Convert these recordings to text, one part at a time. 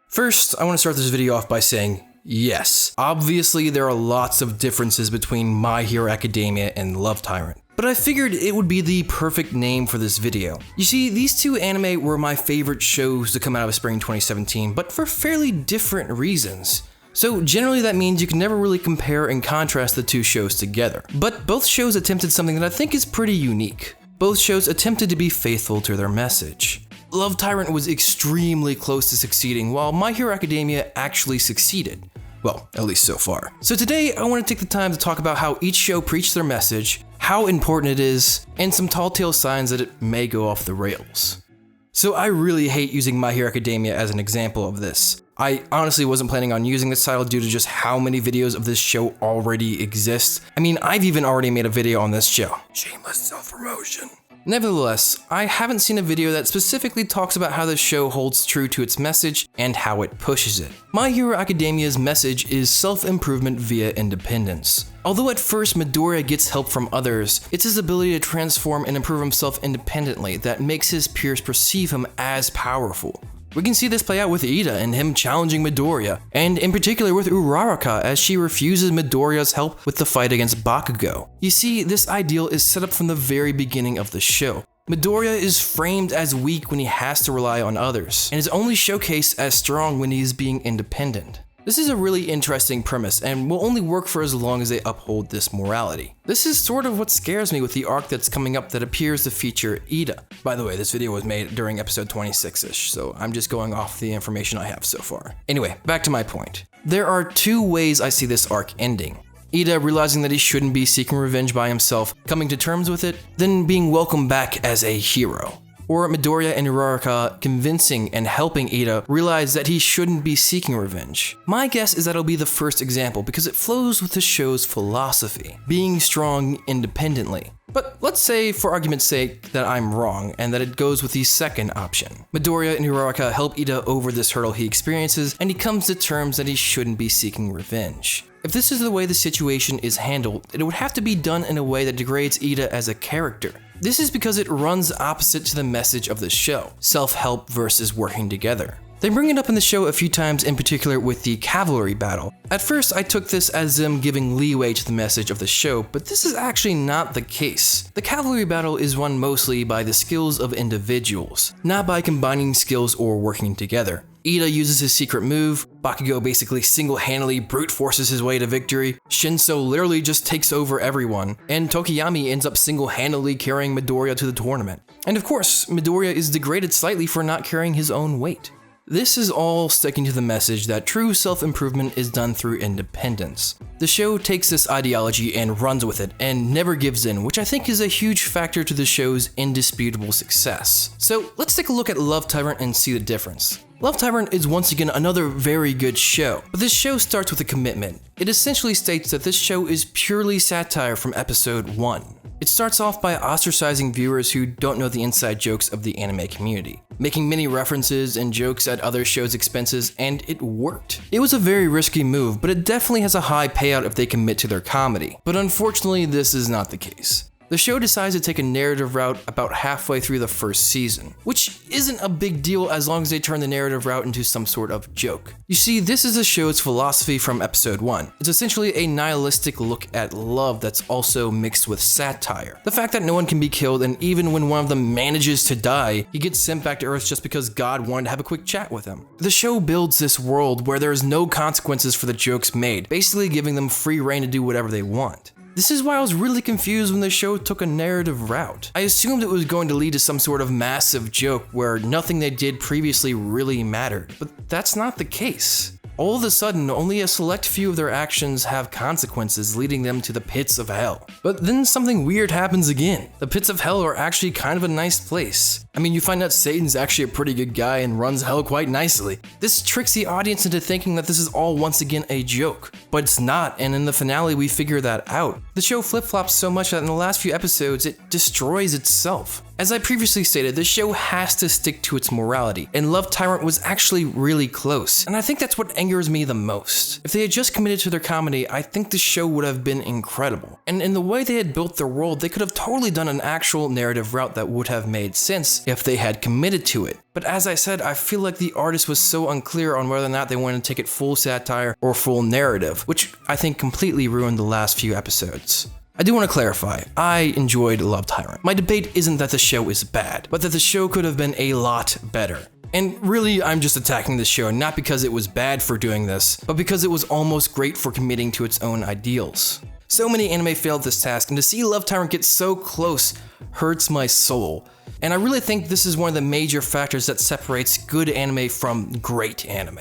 First, I want to start this video off by saying, yes, obviously there are lots of differences between My Hero Academia and Love Tyrant, but I figured it would be the perfect name for this video. You see, these two anime were my favorite shows to come out of spring 2017, but for fairly different reasons. So generally that means you can never really compare and contrast the two shows together. But both shows attempted something that I think is pretty unique. Both shows attempted to be faithful to their message. Love Tyrant was extremely close to succeeding, while My Hero Academia actually succeeded. Well, at least so far. So today, I want to take the time to talk about how each show preached their message, how important it is, and some tall tale signs that it may go off the rails. So I really hate using My Hero Academia as an example of this. I honestly wasn't planning on using this title due to just how many videos of this show already exist. I mean, I've even already made a video on this show. Shameless self-promotion. Nevertheless, I haven't seen a video that specifically talks about how this show holds true to its message and how it pushes it. My Hero Academia's message is self-improvement via independence. Although at first Midoriya gets help from others, it's his ability to transform and improve himself independently that makes his peers perceive him as powerful. We can see this play out with Ida and him challenging Midoriya, and in particular with Uraraka as she refuses Midoriya's help with the fight against Bakugo. You see, this ideal is set up from the very beginning of the show. Midoriya is framed as weak when he has to rely on others, and is only showcased as strong when he is being independent. This is a really interesting premise and will only work for as long as they uphold this morality. This is sort of what scares me with the arc that's coming up that appears to feature Ida. By the way, this video was made during episode 26-ish, so I'm just going off the information I have so far. Anyway, back to my point. There are two ways I see this arc ending. Ida realizing that he shouldn't be seeking revenge by himself, coming to terms with it, then being welcomed back as a hero. Or Midoriya and Uraraka convincing and helping Ida realize that he shouldn't be seeking revenge. My guess is that it'll be the first example because it flows with the show's philosophy, being strong independently. But let's say, for argument's sake, that I'm wrong and that it goes with the second option. Midoriya and Uraraka help Ida over this hurdle he experiences, and he comes to terms that he shouldn't be seeking revenge. If this is the way the situation is handled, it would have to be done in a way that degrades Ida as a character. This is because it runs opposite to the message of the show, self-help versus working together. They bring it up in the show a few times, in particular with the cavalry battle. At first, I took this as them giving leeway to the message of the show, but this is actually not the case. The cavalry battle is won mostly by the skills of individuals, not by combining skills or working together. Ida uses his secret move, Bakugo basically single-handedly brute forces his way to victory, Shinso literally just takes over everyone, and Tokiyami ends up single-handedly carrying Midoriya to the tournament. And of course, Midoriya is degraded slightly for not carrying his own weight. This is all sticking to the message that true self-improvement is done through independence. The show takes this ideology and runs with it and never gives in, which I think is a huge factor to the show's indisputable success. So let's take a look at Love Tyrant and see the difference. Love Tyrant is once again another very good show, but this show starts with a commitment. It essentially states that this show is purely satire from episode 1. It starts off by ostracizing viewers who don't know the inside jokes of the anime community, making many references and jokes at other shows' expenses, and it worked. It was a very risky move, but it definitely has a high payout if they commit to their comedy. But unfortunately, this is not the case. The show decides to take a narrative route about halfway through the first season, which isn't a big deal as long as they turn the narrative route into some sort of joke. You see, this is the show's philosophy from episode 1. It's essentially a nihilistic look at love that's also mixed with satire. The fact that no one can be killed, and even when one of them manages to die, he gets sent back to Earth just because God wanted to have a quick chat with him. The show builds this world where there is no consequences for the jokes made, basically giving them free reign to do whatever they want. This is why I was really confused when the show took a narrative route. I assumed it was going to lead to some sort of massive joke where nothing they did previously really mattered, but that's not the case. All of a sudden, only a select few of their actions have consequences, leading them to the pits of hell. But then something weird happens again. The pits of hell are actually kind of a nice place. I mean, you find out Satan's actually a pretty good guy and runs hell quite nicely. This tricks the audience into thinking that this is all once again a joke, but it's not, and in the finale we figure that out. The show flip-flops so much that in the last few episodes it destroys itself. As I previously stated, the show has to stick to its morality, and Love Tyrant was actually really close, and I think that's what angers me the most. If they had just committed to their comedy, I think the show would have been incredible. And in the way they had built their world, they could have totally done an actual narrative route that would have made sense if they had committed to it. But as I said, I feel like the artist was so unclear on whether or not they wanted to take it full satire or full narrative, which I think completely ruined the last few episodes. I do want to clarify, I enjoyed Love Tyrant. My debate isn't that the show is bad, but that the show could have been a lot better. And really, I'm just attacking the show not because it was bad for doing this, but because it was almost great for committing to its own ideals. So many anime failed this task, and to see Love Tyrant get so close hurts my soul. And I really think this is one of the major factors that separates good anime from great anime.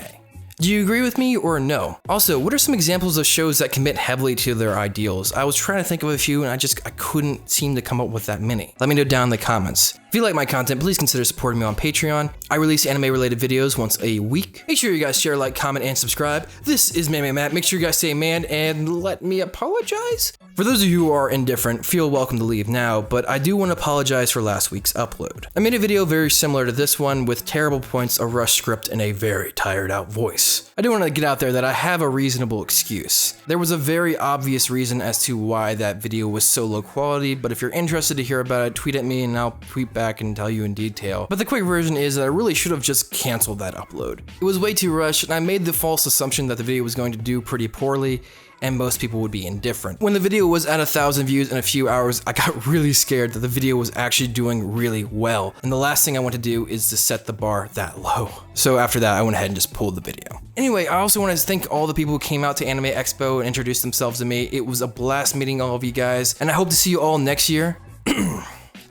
Do you agree with me or no? Also, what are some examples of shows that commit heavily to their ideals? I was trying to think of a few and I couldn't seem to come up with that many. Let me know down in the comments. If you like my content, please consider supporting me on Patreon. I release anime related videos once a week. Make sure you guys share, like, comment, and subscribe. This is Manime Matt. Make sure you guys say man and let me apologize. For those of you who are indifferent, feel welcome to leave now, but I do want to apologize for last week's upload. I made a video very similar to this one with terrible points, a rushed script, and a very tired out voice. I do want to get out there that I have a reasonable excuse. There was a very obvious reason as to why that video was so low quality, but if you're interested to hear about it, tweet at me and I'll tweet back and tell you in detail. But the quick version is that I really should have just canceled that upload. It was way too rushed and I made the false assumption that the video was going to do pretty poorly and most people would be indifferent. When the video was at 1,000 views in a few hours, I got really scared that the video was actually doing really well. And the last thing I want to do is to set the bar that low. So after that, I went ahead and just pulled the video. Anyway, I also want to thank all the people who came out to Anime Expo and introduced themselves to me. It was a blast meeting all of you guys, and I hope to see you all next year.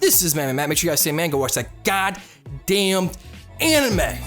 This is Manime Matt. Make sure you guys say, man, go watch that goddamn anime.